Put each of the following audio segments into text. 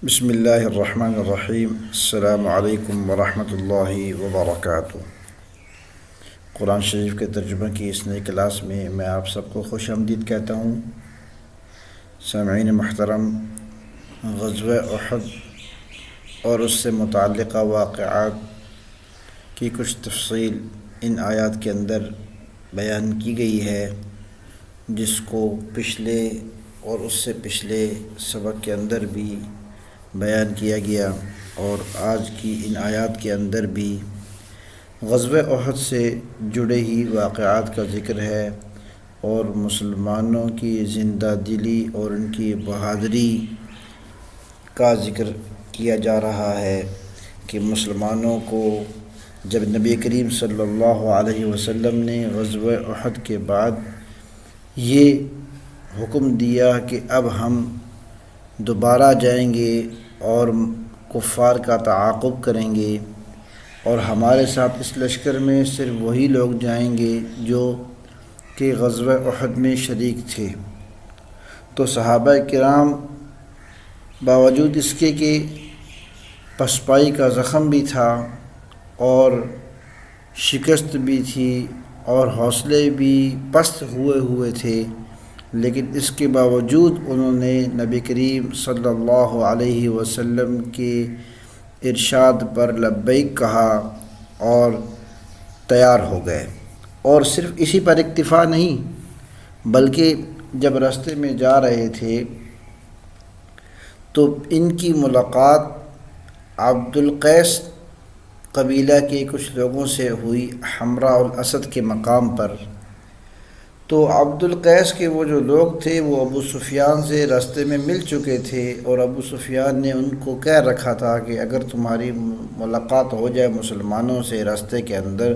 بسم اللہ الرحمن الرحیم۔ السلام علیکم ورحمۃ اللہ وبرکاتہ۔ قرآن شریف کے ترجمہ کی اس نئی کلاس میں آپ سب کو خوش آمدید کہتا ہوں۔ سامعین محترم، غزوہ احد اور اس سے متعلقہ واقعات کی کچھ تفصیل ان آیات کے اندر بیان کی گئی ہے، جس کو پچھلے اور اس سے پچھلے سبق کے اندر بھی بیان کیا گیا، اور آج کی ان آیات کے اندر بھی غزوہ احد سے جڑے ہی واقعات کا ذکر ہے، اور مسلمانوں کی زندہ دلی اور ان کی بہادری کا ذکر کیا جا رہا ہے کہ مسلمانوں کو جب نبی کریم صلی اللہ علیہ وسلم نے غزوہ احد کے بعد یہ حکم دیا کہ اب ہم دوبارہ جائیں گے اور کفار کا تعاقب کریں گے، اور ہمارے ساتھ اس لشکر میں صرف وہی لوگ جائیں گے جو کہ غزوہ احد میں شریک تھے، تو صحابہ کرام باوجود اس کے کہ پسپائی کا زخم بھی تھا اور شکست بھی تھی اور حوصلے بھی پست ہوئے تھے، لیکن اس کے باوجود انہوں نے نبی کریم صلی اللہ علیہ وسلم کے ارشاد پر لبیک کہا اور تیار ہو گئے۔ اور صرف اسی پر اکتفا نہیں، بلکہ جب راستے میں جا رہے تھے تو ان کی ملاقات عبد القیس قبیلہ کے کچھ لوگوں سے ہوئی حمراء الاسد کے مقام پر۔ تو عبد القیس کے وہ جو لوگ تھے وہ ابو سفیان سے راستے میں مل چکے تھے، اور ابو سفیان نے ان کو کہہ رکھا تھا کہ اگر تمہاری ملاقات ہو جائے مسلمانوں سے راستے کے اندر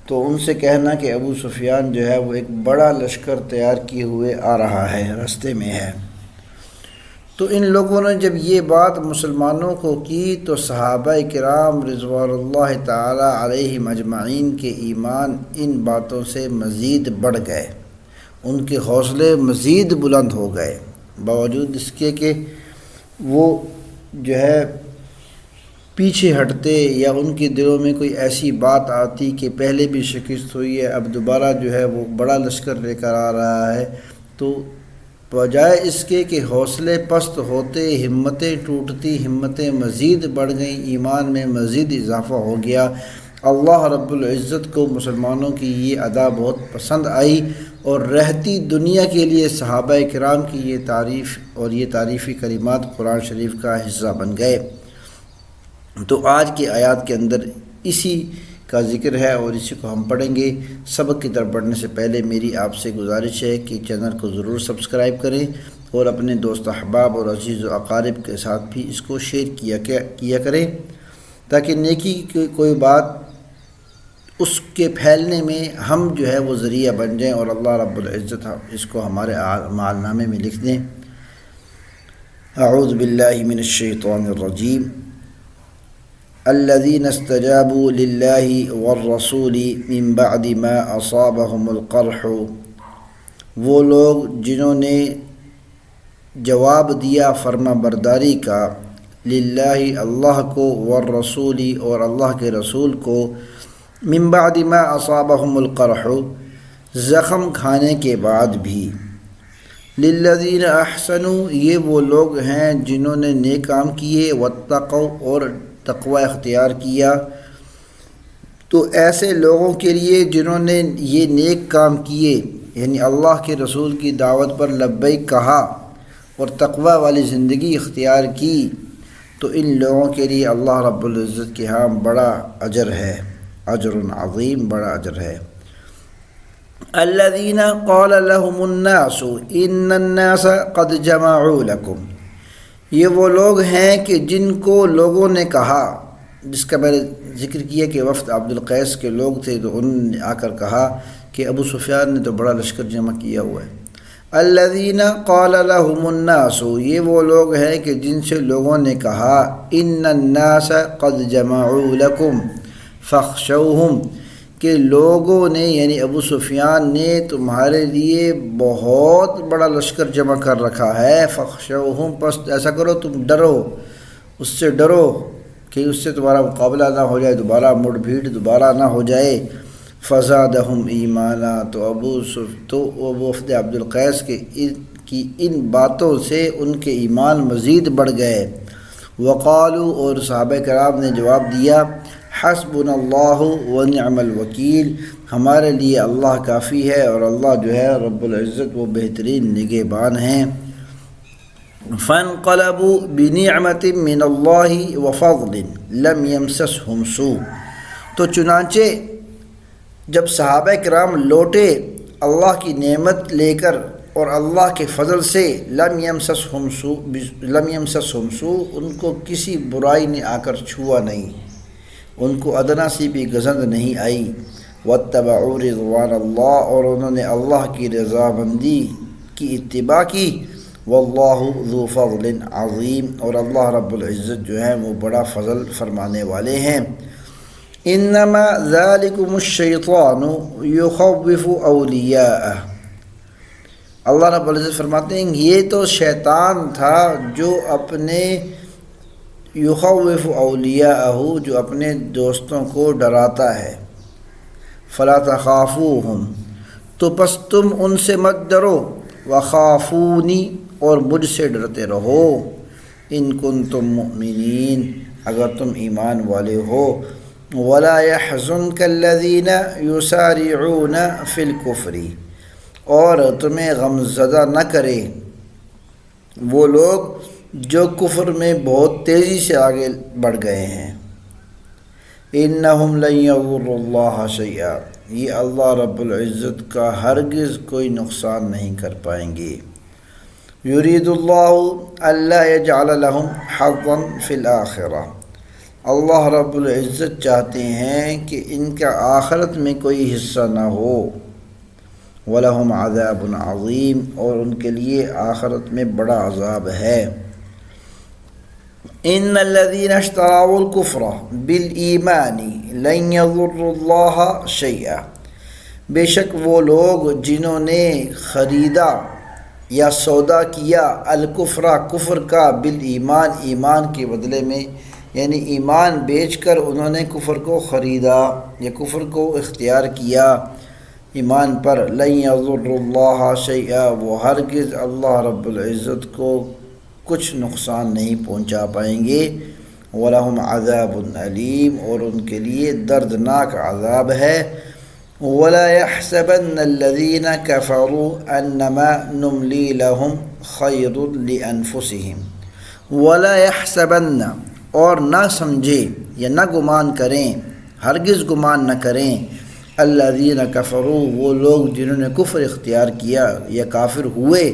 تو ان سے کہنا کہ ابو سفیان جو ہے وہ ایک بڑا لشکر تیار کیے ہوئے آ رہا ہے، راستے میں ہے۔ تو ان لوگوں نے جب یہ بات مسلمانوں کو کی تو صحابہ کرام رضوان اللہ تعالی علیہم اجمعین کے ایمان ان باتوں سے مزید بڑھ گئے، ان کے حوصلے مزید بلند ہو گئے، باوجود اس کے کہ وہ جو ہے پیچھے ہٹتے یا ان کے دلوں میں کوئی ایسی بات آتی کہ پہلے بھی شکست ہوئی ہے، اب دوبارہ جو ہے وہ بڑا لشکر لے کر آ رہا ہے، تو بجائے اس کے کہ حوصلے پست ہوتے، ہمتیں ٹوٹتی، ہمتیں مزید بڑھ گئیں، ایمان میں مزید اضافہ ہو گیا۔ اللہ رب العزت کو مسلمانوں کی یہ ادا بہت پسند آئی، اور رہتی دنیا کے لیے صحابہ کرام کی یہ تعریف اور یہ تعریفی کلمات قرآن شریف کا حصہ بن گئے۔ تو آج کی آیات کے اندر اسی کا ذکر ہے اور اسی کو ہم پڑھیں گے۔ سبق کی طرف بڑھنے سے پہلے میری آپ سے گزارش ہے کہ چینل کو ضرور سبسکرائب کریں، اور اپنے دوست احباب اور عزیز و اقارب کے ساتھ بھی اس کو شیئر کیا کریں، تاکہ نیکی کی کوئی بات اس کے پھیلنے میں ہم جو ہے وہ ذریعہ بن جائیں، اور اللہ رب العزت اس کو ہمارے اعمال نامے میں لکھ دیں۔ اعوذ باللہ من الشیطان الرجیم۔ الذين استجابوا لله والرسول من بعد ما اصابهم القرح، وہ لوگ جنہوں نے جواب دیا فرما برداری کا، للہ اللہ کو، والرسول اور اللہ کے رسول کو، من بعد ما اصابهم القرح زخم کھانے کے بعد بھی، للذین احسنوا یہ وہ لوگ ہیں جنہوں نے نیک کام کیے، واتقوا اور تقوی اختیار کیا، تو ایسے لوگوں کے لیے جنہوں نے یہ نیک کام کیے، یعنی اللہ کے رسول کی دعوت پر لبیک کہا اور تقوی والی زندگی اختیار کی، تو ان لوگوں کے لیے اللہ رب العزت کے ہاں بڑا اجر ہے، اجر عظیم، بڑا اجر ہے۔ الذین قال لهم الناس ان الناس قد جمعوا لكم، یہ وہ لوگ ہیں کہ جن کو لوگوں نے کہا، جس کا میں نے ذکر کیا کہ وفد عبد القیس کے لوگ تھے، تو انہوں نے آ کر کہا کہ ابو سفیان نے تو بڑا لشکر جمع کیا ہوا ہے۔ الذین قال لهم الناس یہ وہ لوگ ہیں کہ جن سے لوگوں نے کہا، ان الناس قد جمعوا لكم فاخشوهم، کہ لوگوں نے یعنی ابو سفیان نے تمہارے لیے بہت بڑا لشکر جمع کر رکھا ہے، فخشوہم، پس ایسا کرو تم ڈرو، اس سے ڈرو کہ اس سے تمہارا مقابلہ نہ ہو جائے، دوبارہ مڑ بھیڑ دوبارہ نہ ہو جائے۔ فزادہم ایمانا، تو ابو وفد عبد القیس کی ان باتوں سے ان کے ایمان مزید بڑھ گئے۔ وقالو، اور صحابہ کرام نے جواب دیا، حسبنا اللہ ونعم الوکیل، ہمارے لیے اللہ کافی ہے اور اللہ جو ہے رب العزت وہ بہترین نگہبان ہیں۔ فانقلبوا بنعمت من اللہ وفضل لم یمسسہم سوء، تو چنانچہ جب صحابہ کرام لوٹے اللہ کی نعمت لے کر اور اللہ کے فضل سے، لم یمسسہم سوء، ان کو کسی برائی نے آ کر چھوا نہیں، ان کو ادنا سی بھی گزند نہیں آئی۔ واتبعوا رضوان اللہ، اور انہوں نے اللہ کی رضامندی کی اتباع کی۔ واللہ ذو فضل عظیم، اور اللہ رب العزت جو ہے وہ بڑا فضل فرمانے والے ہیں۔ انما ذالکم الشیطان یخوف اولیاءہ، اللہ رب العزت فرماتے ہیں یہ تو شیطان تھا جو اپنے یخوف اولیاءہ، جو اپنے دوستوں کو ڈراتا ہے۔ فلا تخافوہم، تو پس تم ان سے مت ڈرو، وخافونی، اور مجھ سے ڈرتے رہو، ان کنتم مؤمنین، اگر تم ایمان والے ہو۔ ولا يحزنك الذين يسارعون في الكفر، اور تمہیں غمزدہ نہ کرے وہ لوگ جو کفر میں بہت تیزی سے آگے بڑھ گئے ہیں۔ انہم لن یضروا اللہ شیئا، یہ اللہ رب العزت کا ہرگز کوئی نقصان نہیں کر پائیں گے۔ یرید اللہ الا یجعل لہم حظا فی الآخرہ، اللہ رب العزت چاہتے ہیں کہ ان کا آخرت میں کوئی حصہ نہ ہو۔ وَلَهُمْ عَذَابٌ عَظِيمٌ، اور ان کے لیے آخرت میں بڑا عذاب ہے۔ ان الذین اشتروا الکفر بالایمان لن یضروا اللہ شیئا، بے شک وہ لوگ جنہوں نے خریدا یا سودا کیا الکفر، کفر کا، بالایمان، ایمان کے بدلے میں، یعنی ایمان بیچ کر انہوں نے کفر کو خریدا یا کفر کو اختیار کیا ایمان پر، لن یضروا اللہ شیئا، وہ ہرگز اللہ رب العزت کو کچھ نقصان نہیں پہنچا پائیں گے۔ وَلَهُمْ عَذَابٌ عَلِيمٌ، اور ان کے لیے دردناک عذاب ہے۔ وَلَا يَحْسَبَنَّ الَّذِينَ كَفَرُوا أَنَّمَا نُمْلِي لَهُمْ خَيْرٌ لِأَنفُسِهِمْ، وَلَا يَحْسَبَنَّ، اور نہ سمجھے یا نہ گمان کریں، ہرگز گمان نہ کریں، الَّذِينَ كَفَرُوا، وہ لوگ جنہوں نے کفر اختیار کیا یا کافر ہوئے،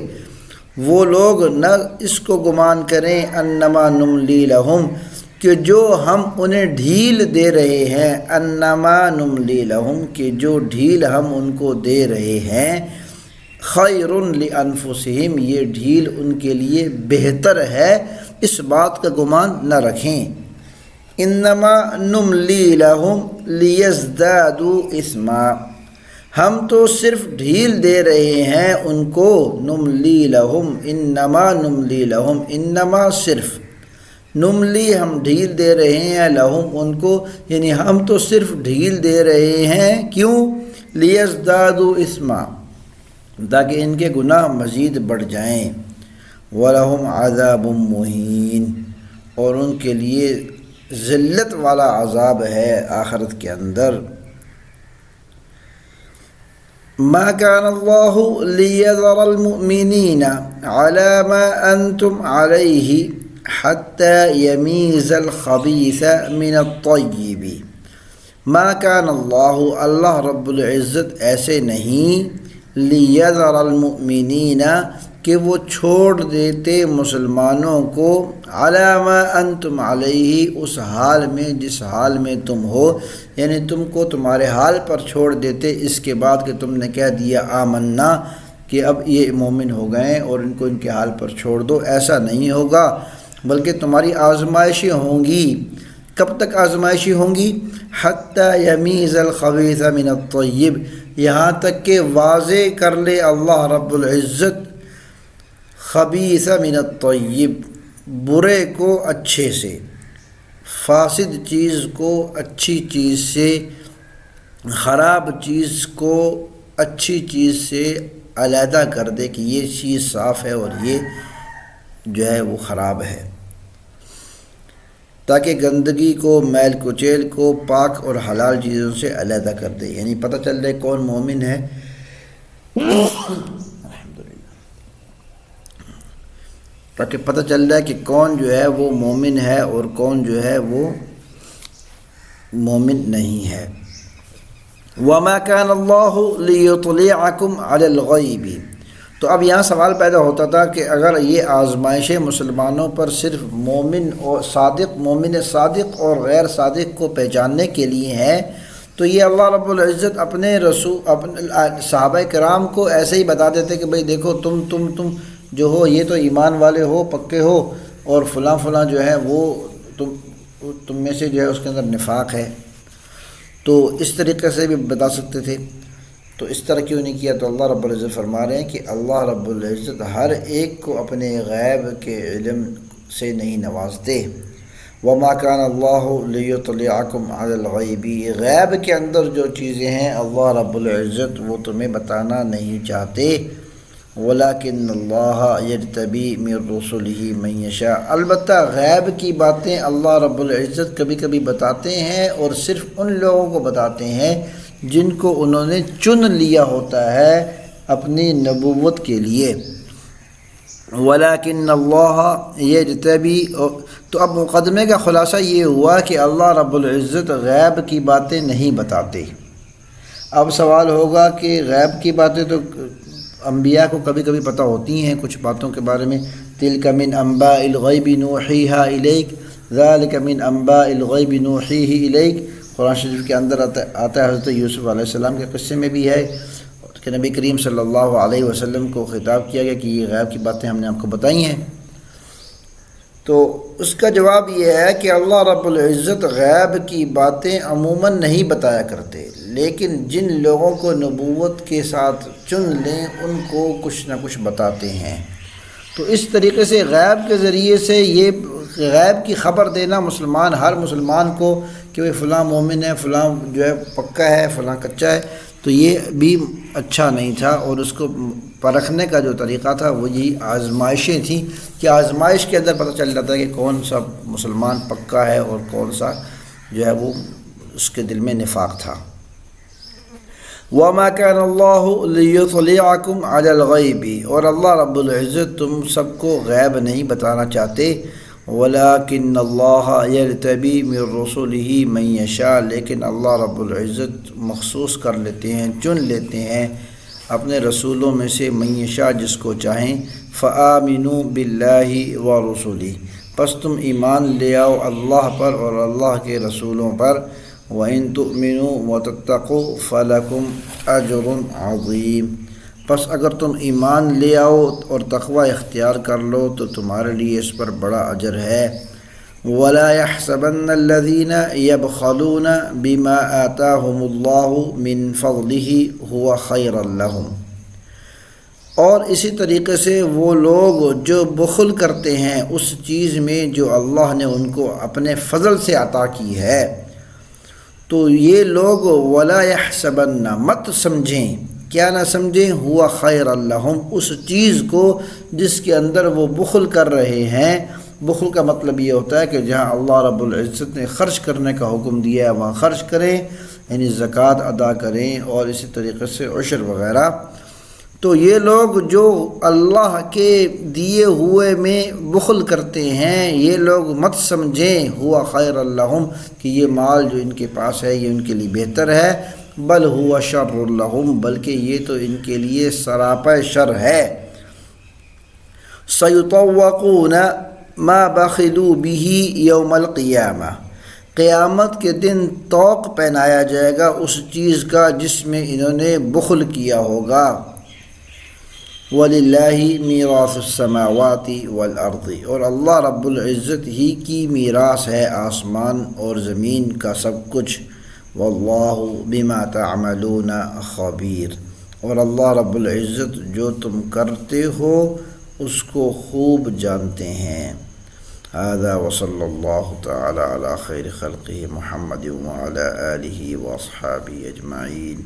وہ لوگ نہ اس کو گمان کریں انما نملی لہم، کہ جو ہم انہیں ڈھیل دے رہے ہیں، انما نملی لہم، کہ جو ڈھیل ہم ان کو دے رہے ہیں، خیر لانفسہم، یہ ڈھیل ان کے لیے بہتر ہے، اس بات کا گمان نہ رکھیں۔ انما نملی لہم لیزدادوا اثما، ہم تو صرف ڈھیل دے رہے ہیں ان کو، نملی لہم، انما نملی لہم، انما صرف، نملی ہم ڈھیل دے رہے ہیں، لہم ان کو، یعنی ہم تو صرف ڈھیل دے رہے ہیں، کیوں؟ لیزدادوا اثما، تاکہ ان کے گناہ مزید بڑھ جائیں۔ وَلَهُمْ عَذَابٌ مُّهِينٌ، اور ان کے لیے ذلت والا عذاب ہے آخرت کے اندر۔ ما كان الله ليذر المؤمنين على ما أنتم عليه حتى يميز الخبيث من الطيب، ما كان الله، اللہ رب العزت ایسے نہیں، لیذر المؤمنین، کہ وہ چھوڑ دیتے مسلمانوں کو، علی ما انتم علیہ، اس حال میں جس حال میں تم ہو، یعنی تم کو تمہارے حال پر چھوڑ دیتے اس کے بعد کہ تم نے کہہ دیا آمنا، کہ اب یہ مومن ہو گئے اور ان کو ان کے حال پر چھوڑ دو، ایسا نہیں ہوگا، بلکہ تمہاری آزمائشیں ہوں گی۔ کب تک آزمائشیں ہوں گی؟ حتی یمیز الخبیث من الطیب، یہاں تک کہ واضح کر لے اللہ رب العزت خبیث من الطیب، برے کو اچھے سے، فاسد چیز کو اچھی چیز سے، خراب چیز کو اچھی چیز سے علیحدہ کر دے کہ یہ چیز صاف ہے اور یہ جو ہے وہ خراب ہے، تاکہ گندگی کو، میل کچیل کو پاک اور حلال چیزوں سے علیحدہ کر دے، یعنی پتہ چل جائے کون مومن ہے تاکہ پتہ چل جائے کہ کون جو ہے وہ مومن ہے اور کون جو ہے وہ مومن نہیں ہے۔ وَمَا كَانَ اللَّهُ لِيُطْلِعَكُمْ عَلَى الْغَيْبِ۔ تو اب یہاں سوال پیدا ہوتا تھا کہ اگر یہ آزمائشیں مسلمانوں پر صرف مومن صادق اور غیر صادق کو پہچاننے کے لیے ہیں، تو یہ اللہ رب العزت اپنے صحابہ کرام کو ایسے ہی بتا دیتے کہ بھئی دیکھو تم جو ہو یہ تو ایمان والے ہو، پکے ہو، اور فلاں فلاں جو ہے وہ تم میں سے جو ہے اس کے اندر نفاق ہے، تو اس طریقے سے بھی بتا سکتے تھے۔ تو اس طرح کیوں نہیں کیا؟ تو اللہ رب العزت فرما رہے ہیں کہ اللہ رب العزت ہر ایک کو اپنے غیب کے علم سے نہیں نوازتے۔ وَمَا كَانَ اللَّهُ لِيُطْلِعَكُمْ عَلَى الْغَيْبِ، غیب کے اندر جو چیزیں ہیں اللہ رب العزت وہ تمہیں بتانا نہیں چاہتے۔ وَلَكِنَّ اللَّهَ يَجْتَبِي مِن رُّسُلِهِ مَن يَشَاءُ، البتہ غیب کی باتیں اللہ رب العزت کبھی کبھی بتاتے ہیں اور صرف ان لوگوں کو بتاتے ہیں جن کو انہوں نے چن لیا ہوتا ہے اپنی نبوت کے لیے۔ وَلَكِنَّ اللَّهَ يَجْتَبِي، تو اب مقدمے کا خلاصہ یہ ہوا کہ اللہ رب العزت غیب کی باتیں نہیں بتاتے۔ اب سوال ہوگا کہ غیب کی باتیں تو انبیاء کو کبھی کبھی پتہ ہوتی ہیں کچھ باتوں کے بارے میں، تِلْكَ مِنْ أَنْبَاءِ الْغَيْبِ نُوحِيهَا إِلَيْكَ ذَلِكَ مِنْ أَنْبَاءِ الْغَيْبِ نُوحِيهِ إِلَيْكَ، قرآن شریف کے اندر آتا ہے، حضرت یوسف علیہ السلام کے قصے میں بھی ہے کہ نبی کریم صلی اللہ علیہ وسلم کو خطاب کیا گیا کہ یہ غیب کی باتیں ہم نے آپ کو بتائی ہیں۔ تو اس کا جواب یہ ہے کہ اللہ رب العزت غیب کی باتیں عموماً نہیں بتایا کرتے، لیکن جن لوگوں کو نبوت کے ساتھ چن لیں ان کو کچھ نہ کچھ بتاتے ہیں۔ تو اس طریقے سے غیب کے ذریعے سے یہ غیب کی خبر دینا ہر مسلمان کو کہ وہ فلاں مومن ہے، فلاں جو ہے پکا ہے، فلاں کچا ہے، تو یہ بھی اچھا نہیں تھا، اور اس کو پرکھنے کا جو طریقہ تھا وہ یہی آزمائشیں تھیں کہ آزمائش کے اندر پتہ چل جاتا ہے کہ کون سا مسلمان پکا ہے اور کون سا جو ہے وہ اس کے دل میں نفاق تھا۔ وَمَا كَانَ اللَّهُ لِيُطْلِعَكُمْ عَلَى الْغَيْبِ، اور اللہ رب العزت تم سب کو غیب نہیں بتانا چاہتے۔ وَلَكِنَّ اللَّهَ يَجْتَبِي مِن رُّسُلِهِ مَن يَشَاءُ، لیکن اللہ رب العزت مخصوص کر لیتے ہیں، چن لیتے ہیں اپنے رسولوں میں سے من یشاء، جس کو چاہیں۔ فَآمِنُوا بِاللَّهِ وَرُسُلِهِ، پس تم ایمان لے آؤ اللہ پر اور اللہ کے رسولوں پر۔ وَإِن تُؤْمِنُوا وَتَتَّقُوا فَلَكُمْ أَجْرٌ عَظِيمٌ، پس اگر تم ایمان لے آؤ اور تقوی اختیار کر لو تو تمہارے لیے اس پر بڑا اجر ہے۔ وَلَا يَحْسَبَنَّ الَّذِينَ يَبْخَلُونَ بِمَا آتَاهُمُ اللَّهُ مِنْ فَضْلِهِ هُوَ خَيْرًا لَهُمْ، اور اسی طریقے سے وہ لوگ جو بخل کرتے ہیں اس چیز میں جو اللہ نے ان کو اپنے فضل سے عطا کی ہے، تو یہ لوگ وَلَا يَحْسَبَنَّ، مت سمجھیں، کیا نہ سمجھیں، ہوا خیر لہم، اس چیز کو جس کے اندر وہ بخل کر رہے ہیں۔ بخل کا مطلب یہ ہوتا ہے کہ جہاں اللہ رب العزت نے خرچ کرنے کا حکم دیا ہے وہاں خرچ کریں، یعنی زکوٰۃ ادا کریں، اور اسی طریقے سے عشر وغیرہ۔ تو یہ لوگ جو اللہ کے دیے ہوئے میں بخل کرتے ہیں، یہ لوگ مت سمجھیں ہوا خیر لہم کہ یہ مال جو ان کے پاس ہے یہ ان کے لیے بہتر ہے، بل ہوا شر لہم، بلکہ یہ تو ان کے لیے سراپا شر ہے۔ سیطوقون ما بخلوا به یوم القیامہ، قیامت کے دن طوق پہنایا جائے گا اس چیز کا جس میں انہوں نے بخل کیا ہوگا۔ وَلِلَّهِ مِيرَاثُ السَّمَاوَاتِ وَالْأَرْضِ، اور اللہ رب العزت ہی کی میراث ہے آسمان اور زمین کا سب کچھ۔ وَاللَّهُ بِمَا تَعْمَلُونَ خَبِيرٌ، اور اللہ رب العزت جو تم کرتے ہو اس کو خوب جانتے ہیں۔ هذا وصلى الله تعالى على خير خلقه محمد وعلى آله وأصحابه أجمعين.